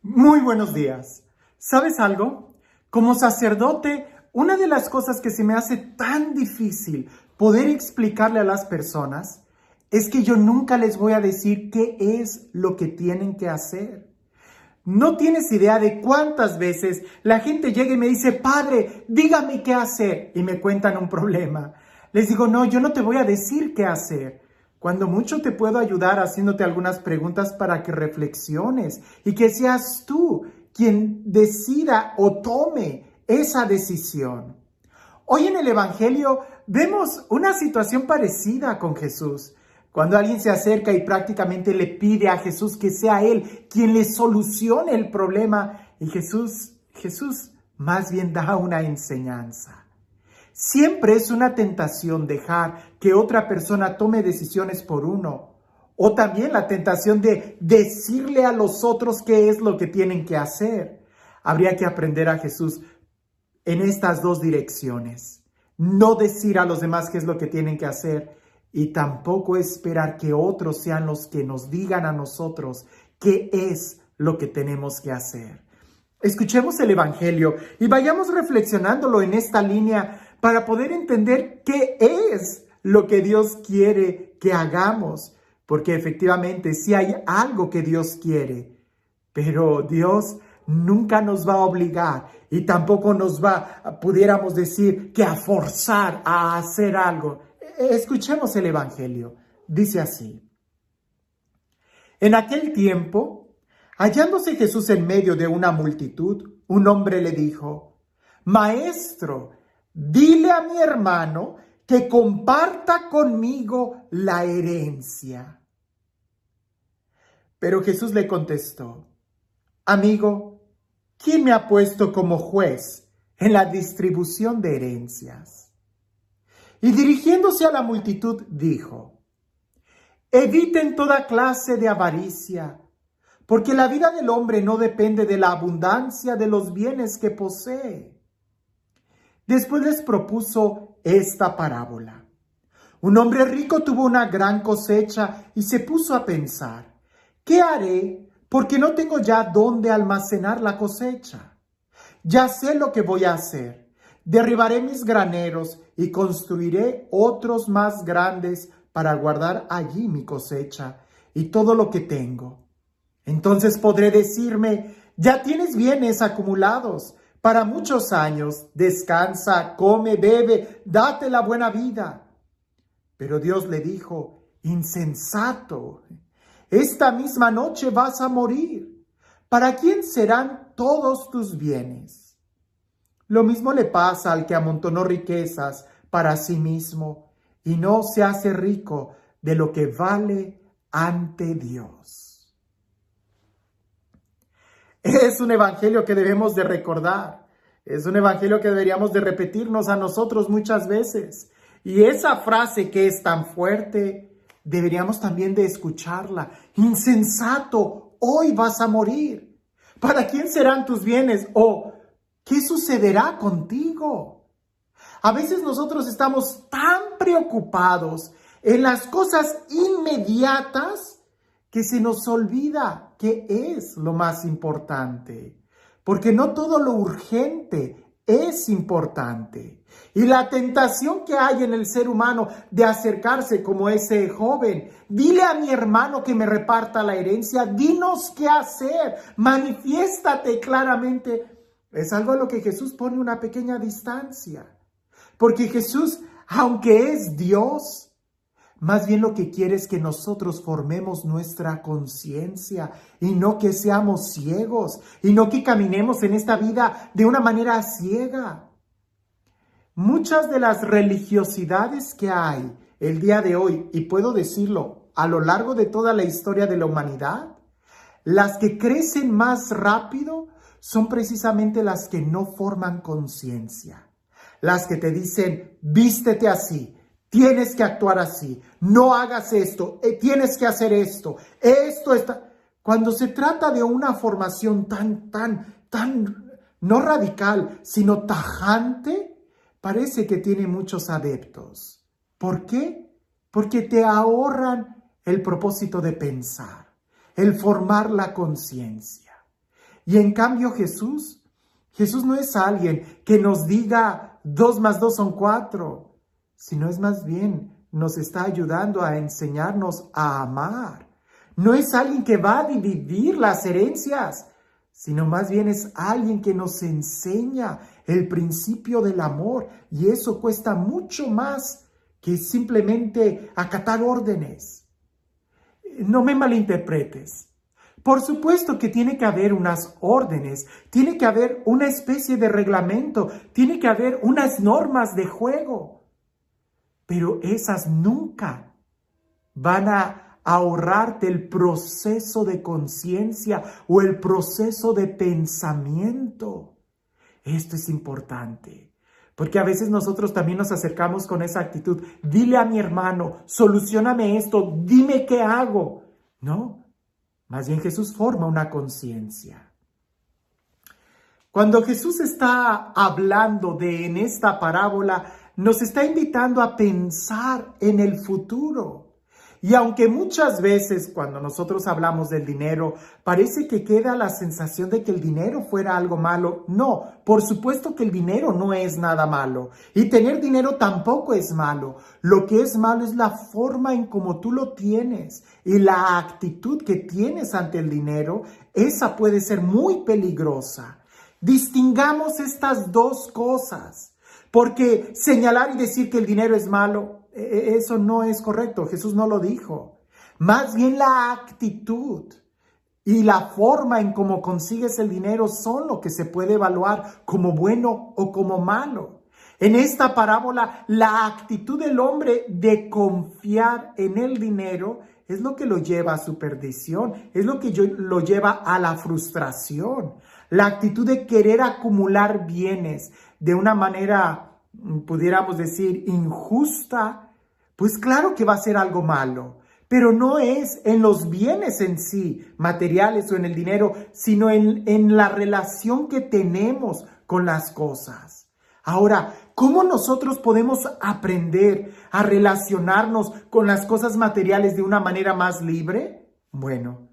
Muy buenos días. ¿Sabes algo? Como sacerdote, una de las cosas que se me hace tan difícil poder explicarle a las personas es que yo nunca les voy a decir qué es lo que tienen que hacer. No tienes idea de cuántas veces la gente llega y me dice, padre, dígame qué hacer, y me cuentan un problema. Les digo, no, yo no te voy a decir qué hacer. Cuando mucho te puedo ayudar haciéndote algunas preguntas para que reflexiones y que seas tú quien decida o tome esa decisión. Hoy en el Evangelio vemos una situación parecida con Jesús. Cuando alguien se acerca y prácticamente le pide a Jesús que sea Él quien le solucione el problema, y Jesús más bien da una enseñanza. Siempre es una tentación dejar que otra persona tome decisiones por uno, o también la tentación de decirle a los otros qué es lo que tienen que hacer. Habría que aprender a Jesús en estas dos direcciones. No decir a los demás qué es lo que tienen que hacer y tampoco esperar que otros sean los que nos digan a nosotros qué es lo que tenemos que hacer. Escuchemos el Evangelio y vayamos reflexionándolo en esta línea para poder entender qué es lo que Dios quiere que hagamos. Porque efectivamente sí hay algo que Dios quiere, pero Dios nunca nos va a obligar y tampoco nos va, pudiéramos decir, que a forzar a hacer algo. Escuchemos el Evangelio. Dice así: En aquel tiempo, hallándose Jesús en medio de una multitud, un hombre le dijo: Maestro, dile a mi hermano que comparta conmigo la herencia. Pero Jesús le contestó: Amigo, ¿quién me ha puesto como juez en la distribución de herencias? Y dirigiéndose a la multitud dijo: Eviten toda clase de avaricia, porque la vida del hombre no depende de la abundancia de los bienes que posee. Después les propuso esta parábola. Un hombre rico tuvo una gran cosecha y se puso a pensar: ¿qué haré? Porque no tengo ya dónde almacenar la cosecha. Ya sé lo que voy a hacer. Derribaré mis graneros y construiré otros más grandes para guardar allí mi cosecha y todo lo que tengo. Entonces podré decirme: ya tienes bienes acumulados para muchos años. Descansa, come, bebe, date la buena vida. Pero Dios le dijo: insensato, esta misma noche vas a morir. ¿Para quién serán todos tus bienes? Lo mismo le pasa al que amontonó riquezas para sí mismo y no se hace rico de lo que vale ante Dios. Es un evangelio que debemos de recordar. Es un evangelio que deberíamos de repetirnos a nosotros muchas veces. Y esa frase que es tan fuerte, deberíamos también de escucharla. Insensato, hoy vas a morir. ¿Para quién serán tus bienes? ¿O qué sucederá contigo? A veces nosotros estamos tan preocupados en las cosas inmediatas que se nos olvida qué es lo más importante. Porque no todo lo urgente es importante. Y la tentación que hay en el ser humano de acercarse como ese joven: dile a mi hermano que me reparta la herencia, dinos qué hacer, manifiéstate claramente. Es algo a lo que Jesús pone una pequeña distancia. Porque Jesús, aunque es Dios, más bien lo que quiere es que nosotros formemos nuestra conciencia y no que seamos ciegos y no que caminemos en esta vida de una manera ciega. Muchas de las religiosidades que hay el día de hoy, y puedo decirlo a lo largo de toda la historia de la humanidad, las que crecen más rápido son precisamente las que no forman conciencia. Las que te dicen: vístete así, tienes que actuar así, no hagas esto, tienes que hacer esto, esto está. Cuando se trata de una formación tan, no radical, sino tajante, parece que tiene muchos adeptos. ¿Por qué? Porque te ahorran el propósito de pensar, el formar la conciencia. Y en cambio Jesús no es alguien que nos diga 2 más 2 son 4, sino es más bien nos está ayudando a enseñarnos a amar. No es alguien que va a dividir las herencias, sino más bien es alguien que nos enseña el principio del amor. Y eso cuesta mucho más que simplemente acatar órdenes. No me malinterpretes. Por supuesto que tiene que haber unas órdenes, tiene que haber una especie de reglamento, tiene que haber unas normas de juego. Pero esas nunca van a ahorrarte el proceso de conciencia o el proceso de pensamiento. Esto es importante, porque a veces nosotros también nos acercamos con esa actitud. Dile a mi hermano, solucióname esto, dime qué hago. No, más bien Jesús forma una conciencia. Cuando Jesús está hablando en esta parábola, nos está invitando a pensar en el futuro. Y aunque muchas veces cuando nosotros hablamos del dinero, parece que queda la sensación de que el dinero fuera algo malo. No, por supuesto que el dinero no es nada malo. Y tener dinero tampoco es malo. Lo que es malo es la forma en cómo tú lo tienes y la actitud que tienes ante el dinero. Esa puede ser muy peligrosa. Distingamos estas dos cosas, porque señalar y decir que el dinero es malo, eso no es correcto. Jesús no lo dijo. Más bien la actitud y la forma en cómo consigues el dinero son lo que se puede evaluar como bueno o como malo. En esta parábola, la actitud del hombre de confiar en el dinero es lo que lo lleva a su perdición, es lo que lo lleva a la frustración. La actitud de querer acumular bienes de una manera, pudiéramos decir, injusta, pues claro que va a ser algo malo. Pero no es en los bienes en sí, materiales o en el dinero, sino en la relación que tenemos con las cosas. Ahora, ¿cómo nosotros podemos aprender a relacionarnos con las cosas materiales de una manera más libre? Bueno,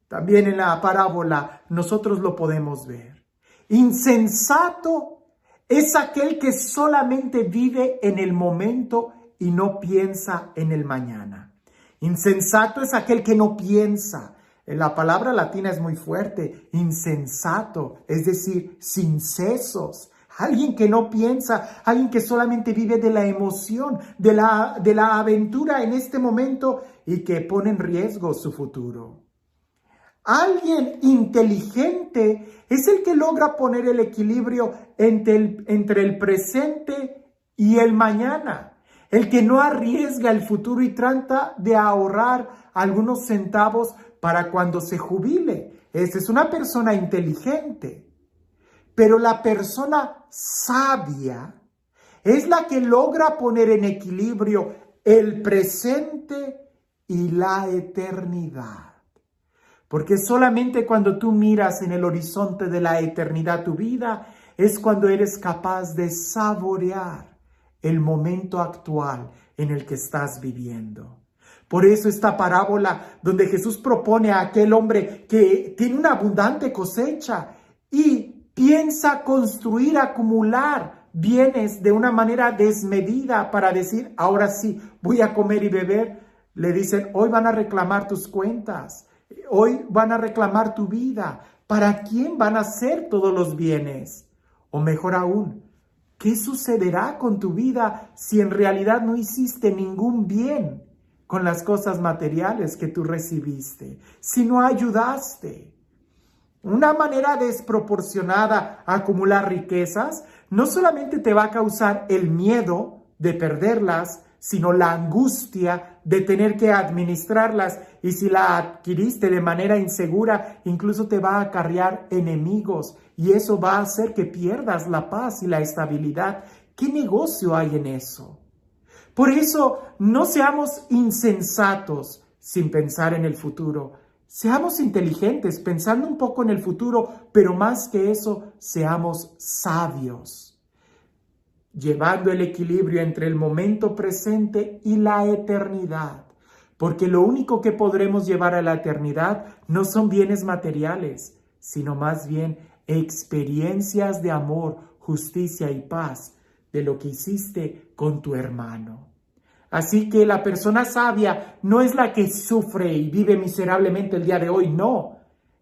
también en la parábola nosotros lo podemos ver. Insensato es aquel que solamente vive en el momento y no piensa en el mañana. Insensato es aquel que no piensa. La palabra latina es muy fuerte. Insensato, es decir, sin sesos. Alguien que no piensa, alguien que solamente vive de la emoción, de la aventura en este momento y que pone en riesgo su futuro. Alguien inteligente es el que logra poner el equilibrio entre el presente y el mañana. El que no arriesga el futuro y trata de ahorrar algunos centavos para cuando se jubile. Esa es una persona inteligente. Pero la persona sabia es la que logra poner en equilibrio el presente y la eternidad. Porque solamente cuando tú miras en el horizonte de la eternidad tu vida, es cuando eres capaz de saborear el momento actual en el que estás viviendo. Por eso esta parábola donde Jesús propone a aquel hombre que tiene una abundante cosecha y piensa construir, acumular bienes de una manera desmedida para decir, ahora sí, voy a comer y beber. Le dicen, hoy van a reclamar tus cuentas. Hoy van a reclamar tu vida. ¿Para quién van a ser todos los bienes? O mejor aún, ¿qué sucederá con tu vida si en realidad no hiciste ningún bien con las cosas materiales que tú recibiste? Si no ayudaste. Una manera desproporcionada a acumular riquezas no solamente te va a causar el miedo de perderlas, sino la angustia de tener que administrarlas, y si la adquiriste de manera insegura, incluso te va a acarrear enemigos, y eso va a hacer que pierdas la paz y la estabilidad. ¿Qué negocio hay en eso? Por eso, no seamos insensatos sin pensar en el futuro. Seamos inteligentes pensando un poco en el futuro, pero más que eso, seamos sabios, llevando el equilibrio entre el momento presente y la eternidad. Porque lo único que podremos llevar a la eternidad no son bienes materiales, sino más bien experiencias de amor, justicia y paz de lo que hiciste con tu hermano. Así que la persona sabia no es la que sufre y vive miserablemente el día de hoy, no.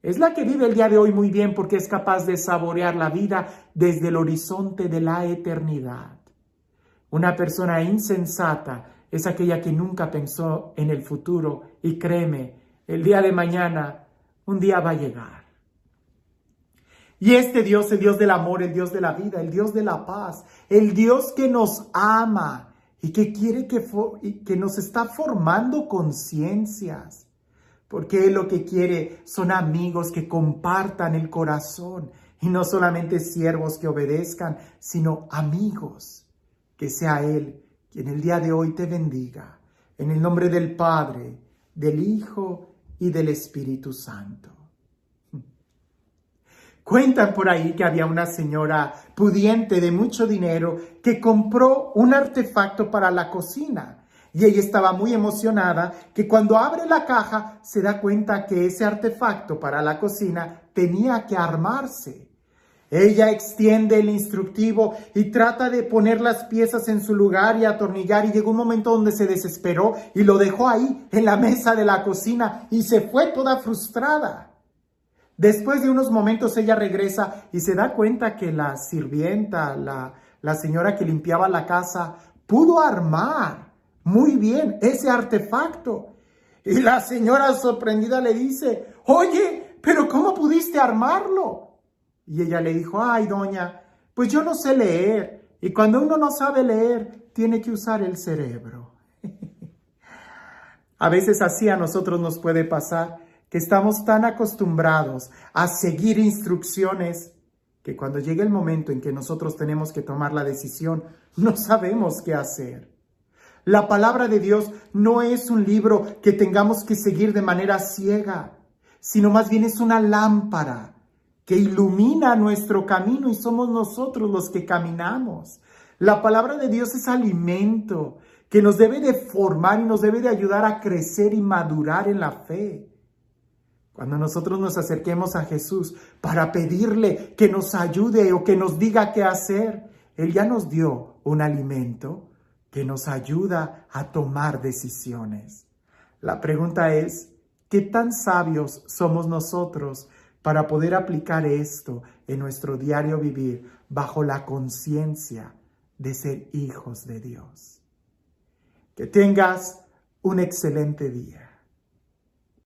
Es la que vive el día de hoy muy bien porque es capaz de saborear la vida desde el horizonte de la eternidad. Una persona insensata es aquella que nunca pensó en el futuro y créeme, el día de mañana, un día va a llegar. Y este Dios, el Dios del amor, el Dios de la vida, el Dios de la paz, el Dios que nos ama y que quiere que nos está formando conciencias. Porque Él lo que quiere son amigos que compartan el corazón y no solamente siervos que obedezcan, sino amigos. Que sea Él quien el día de hoy te bendiga. En el nombre del Padre, del Hijo y del Espíritu Santo. Cuentan por ahí que había una señora pudiente de mucho dinero que compró un artefacto para la cocina. Y ella estaba muy emocionada que cuando abre la caja se da cuenta que ese artefacto para la cocina tenía que armarse. Ella extiende el instructivo y trata de poner las piezas en su lugar y atornillar, y llegó un momento donde se desesperó y lo dejó ahí en la mesa de la cocina y se fue toda frustrada. Después de unos momentos ella regresa y se da cuenta que la sirvienta, la señora que limpiaba la casa, pudo armar muy bien ese artefacto. Y la señora sorprendida le dice, oye, ¿pero cómo pudiste armarlo? Y ella le dijo, ay, doña, pues yo no sé leer. Y cuando uno no sabe leer, tiene que usar el cerebro. A veces así a nosotros nos puede pasar, que estamos tan acostumbrados a seguir instrucciones que cuando llegue el momento en que nosotros tenemos que tomar la decisión, no sabemos qué hacer. La palabra de Dios no es un libro que tengamos que seguir de manera ciega, sino más bien es una lámpara que ilumina nuestro camino y somos nosotros los que caminamos. La palabra de Dios es alimento que nos debe de formar y nos debe de ayudar a crecer y madurar en la fe. Cuando nosotros nos acerquemos a Jesús para pedirle que nos ayude o que nos diga qué hacer, Él ya nos dio un alimento que nos ayuda a tomar decisiones. La pregunta es, ¿qué tan sabios somos nosotros para poder aplicar esto en nuestro diario vivir bajo la conciencia de ser hijos de Dios? Que tengas un excelente día.